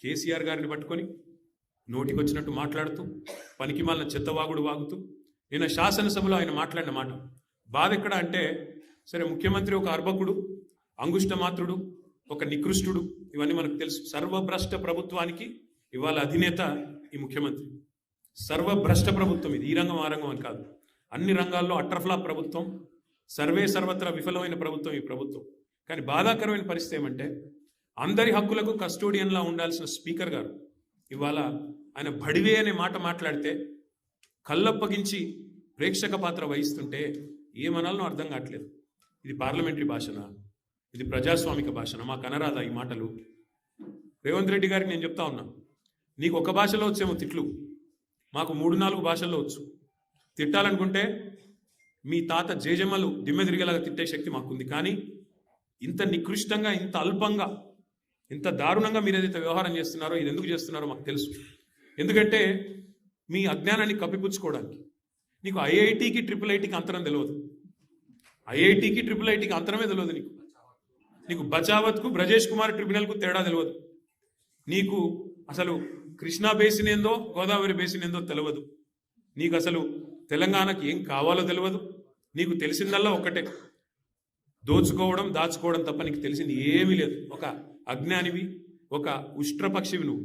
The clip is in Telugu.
కేసీఆర్ గారిని పట్టుకొని నోటికొచ్చినట్టు మాట్లాడుతూ పనికిమాలిన చెత్తవాగుడు వాగుతూ నిన్న శాసనసభలో ఆయన మాట్లాడిన మాట బాధ ఎక్కడ అంటే, సరే ముఖ్యమంత్రి ఒక అర్భకుడు, అంగుష్టమాత్రుడు, ఒక నికృష్టుడు, ఇవన్నీ మనకు తెలుసు. సర్వభ్రష్ట ప్రభుత్వానికి ఇవాళ అధినేత ఈ ముఖ్యమంత్రి. సర్వభ్రష్ట ప్రభుత్వం ఇది, ఈ రంగం ఆ రంగం అని కాదు, అన్ని రంగాల్లో అట్రఫ్లా ప్రభుత్వం, సర్వత్రా విఫలమైన ప్రభుత్వం ఈ ప్రభుత్వం. కానీ బాధాకరమైన పరిస్థితి ఏమంటే, అందరి హక్కులకు కస్టోడియన్లా ఉండాల్సిన స్పీకర్ గారు ఇవాళ ఆయన బడివే అనే మాట మాట్లాడితే కళ్ళప్పగించి ప్రేక్షక పాత్ర వహిస్తుంటే ఏమనాలనో అర్థం కావట్లేదు. ఇది పార్లమెంటరీ భాషనా, ఇది ప్రజాస్వామిక భాషనా? మాకు అనరాదా ఈ మాటలు? రేవంత్ రెడ్డి గారికి నేను చెప్తా ఉన్నా, నీకు ఒక భాషలో వచ్చేమో తిట్లు, మాకు 3-4 భాషల్లో వచ్చు. తిట్టాలనుకుంటే మీ తాత జేజమ్మలు దిమ్మె తిరిగేలాగా తిట్టే శక్తి మాకుంది. కానీ ఇంత నికృష్టంగా, ఇంత అల్పంగా, ఇంత దారుణంగా మీరు ఏదైతే వ్యవహారం చేస్తున్నారో, ఇది ఎందుకు చేస్తున్నారో మాకు తెలుసు. ఎందుకంటే మీ అజ్ఞానాన్ని కప్పిపుచ్చుకోవడానికి. నీకు ఐఐటికి IIITకి అంతరం తెలియదు, ఐఐటికి IIITకి అంతరమే తెలియదు నీకు. నీకు బచావత్కు బ్రజేష్ కుమార్ ట్రిబ్యునల్కు తేడా తెలియదు. నీకు అసలు కృష్ణా బేసిన్ ఏందో గోదావరి బేసిన్ ఏందో తెలియదు. నీకు అసలు తెలంగాణకి ఏం కావాలో తెలియదు. నీకు తెలిసిందల్లా ఒక్కటే, దోచుకోవడం దాచుకోవడం తప్ప నీకు తెలిసింది ఏమీ లేదు. ఒక అజ్ఞానివి, ఒక ఉష్ట్రపక్షివి నువ్వు.